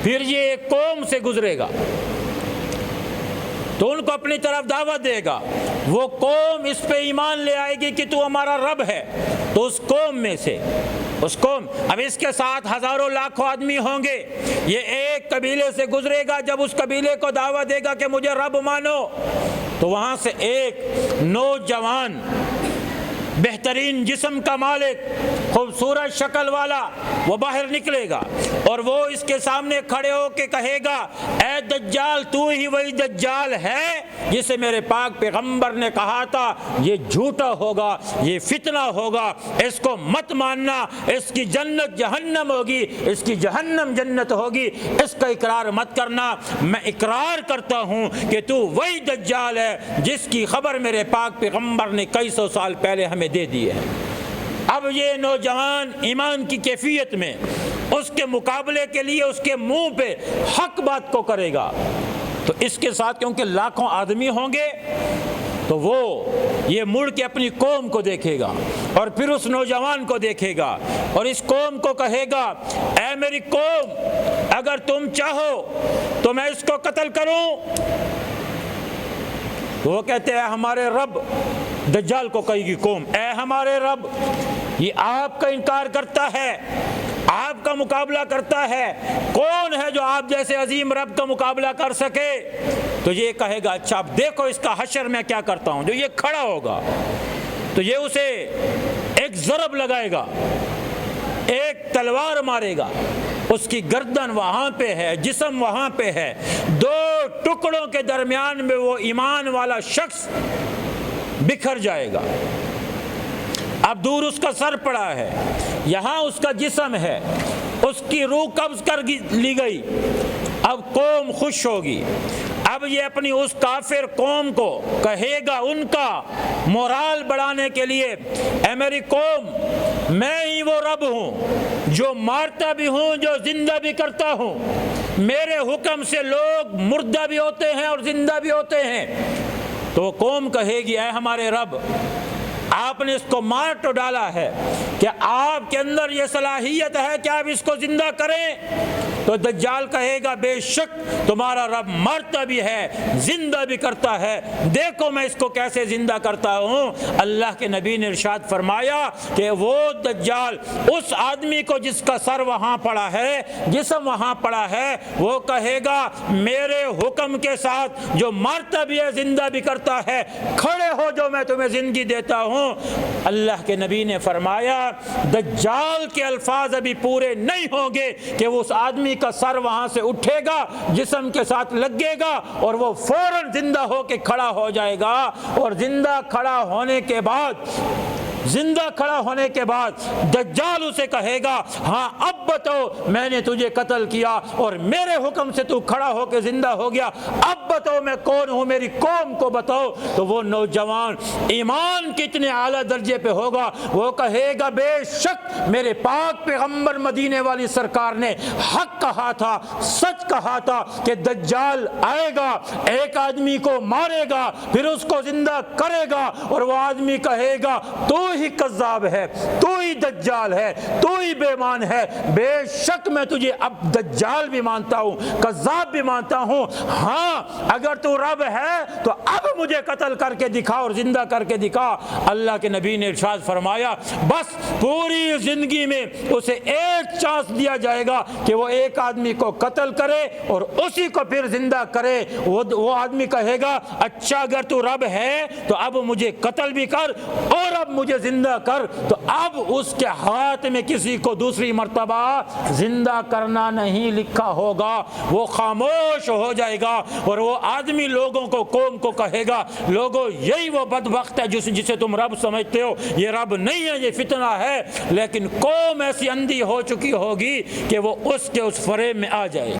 پھر یہ ایک قوم سے گزرے گا تو ان کو اپنی طرف دعوت دے گا، وہ قوم اس پہ ایمان لے آئے گی کہ تو ہمارا رب ہے، تو اس قوم میں سے اب اس کے ساتھ ہزاروں لاکھوں آدمی ہوں گے، یہ ایک قبیلے سے گزرے گا، جب اس قبیلے کو دعوت دے گا کہ مجھے رب مانو، تو وہاں سے ایک نوجوان بہترین جسم کا مالک، خوبصورت شکل والا، وہ باہر نکلے گا اور وہ اس کے سامنے کھڑے ہو کے کہے گا، اے دجال، تو ہی وہی دجال ہے جسے میرے پاک پیغمبر نے کہا تھا یہ جھوٹا ہوگا، یہ فتنہ ہوگا، اس کو مت ماننا، اس کی جنت جہنم ہوگی، اس کی جہنم جنت ہوگی، اس کا اقرار مت کرنا۔ میں اقرار کرتا ہوں کہ تو وہی دجال ہے جس کی خبر میرے پاک پیغمبر نے کئی سو سال پہلے ہمیں دے دی ہے۔ اب یہ نوجوان ایمان کی کیفیت میں اس کے مقابلے کے لیے اس کے منہ پہ حق بات کو کرے گا، تو اس کے ساتھ کیونکہ لاکھوں آدمی ہوں گے تو وہ یہ مڑ کے اپنی قوم کو دیکھے گا اور پھر اس نوجوان کو دیکھے گا اور اس قوم کو کہے گا، اے میری قوم، اگر تم چاہو تو میں اس کو قتل کروں۔ وہ کہتے ہیں ہمارے رب، دجال کو کہے گی قوم، اے ہمارے رب، یہ آپ کا انکار کرتا ہے، آپ کا مقابلہ کرتا ہے، کون ہے جو آپ جیسے عظیم رب کا مقابلہ کر سکے؟ تو یہ کہے گا، اچھا اب دیکھو اس کا حشر میں کیا کرتا ہوں۔ جو یہ کھڑا ہوگا تو یہ اسے ایک ضرب لگائے گا، ایک تلوار مارے گا، اس کی گردن وہاں پہ ہے، جسم وہاں پہ ہے، دو ٹکڑوں کے درمیان میں وہ ایمان والا شخص بکھر جائے گا۔ اب دور اس کا سر پڑا ہے، یہاں اس کا جسم ہے، اس کی روح قبض کر لی گئی۔ اب قوم خوش ہوگی، اب یہ اپنی اس کافر قوم کو کہے گا، ان کا مورال بڑھانے کے لیے، اے میری قوم، میں ہی وہ رب ہوں جو مارتا بھی ہوں، جو زندہ بھی کرتا ہوں، میرے حکم سے لوگ مردہ بھی ہوتے ہیں اور زندہ بھی ہوتے ہیں۔ تو قوم کہے گی، اے ہمارے رب، آپ نے اس کو مار تو ڈالا ہے، کیا آپ کے اندر یہ صلاحیت ہے کہ آپ اس کو زندہ کریں؟ تو دجال کہے گا، بے شک تمہارا رب مرتا بھی ہے، زندہ بھی کرتا ہے، دیکھو میں اس کو کیسے زندہ کرتا ہوں۔ اللہ کے نبی نے ارشاد فرمایا کہ وہ دجال اس آدمی کو جس کا سر وہاں پڑا ہے، جسم وہاں پڑا ہے، وہ کہے گا، میرے حکم کے ساتھ جو مرتا بھی ہے، زندہ بھی کرتا ہے، کھڑے ہو جو میں تمہیں زندگی دیتا ہوں۔ اللہ کے نبی نے فرمایا، دجال کے الفاظ ابھی پورے نہیں ہوں گے کہ وہ اس آدمی کا سر وہاں سے اٹھے گا، جسم کے ساتھ لگے گا اور وہ فوراً زندہ ہو کے کھڑا ہو جائے گا، اور زندہ کھڑا ہونے کے بعد دجال اسے کہے گا، ہاں اب بتاؤ، میں نے تجھے قتل کیا اور میرے حکم سے تو کھڑا ہو کے زندہ ہو گیا، اب بتاؤ میں کون ہوں، میری قوم کو بتاؤ۔ تو وہ نوجوان ایمان کتنے اعلیٰ درجے پہ ہوگا، وہ کہے گا، بے شک میرے پاک پیغمبر مدینے والی سرکار نے حق کہا تھا، سچ کہا تھا کہ دجال آئے گا، ایک آدمی کو مارے گا، پھر اس کو زندہ کرے گا، اور وہ آدمی کہے گا، تو ہی کذاب ہے، تو ہی دجال ہے، تو ہی بے ایمان ہے، بے شک میں تجھے اب دجال بھی مانتا ہوں، کذاب بھی مانتا ہوں، ہاں اگر تو رب ہے تو اب مجھے قتل کر کے دکھا اور زندہ کر کے دکھا۔ اللہ کے نبی نے ارشاد فرمایا، بس پوری زندگی میں اسے ایک چانس دیا جائے گا کہ وہ ایک آدمی کو قتل کرے اور اسی کو پھر زندہ کرے۔ وہ آدمی کہے گا، اچھا اگر تو رب ہے تو اب مجھے قتل بھی کر اور اب مجھے زندہ کر۔ تو اب اس کے ہاتھ میں کسی کو دوسری مرتبہ زندہ کرنا نہیں لکھا ہوگا، وہ خاموش ہو جائے گا، اور وہ آدمی لوگوں کو، قوم کو کہے گا، لوگوں یہی وہ بدبخت ہے جسے تم رب سمجھتے ہو، یہ رب نہیں ہے، یہ فتنہ ہے۔ لیکن قوم ایسی اندھی ہو چکی ہوگی کہ وہ اس کے اس فریب میں آ جائے۔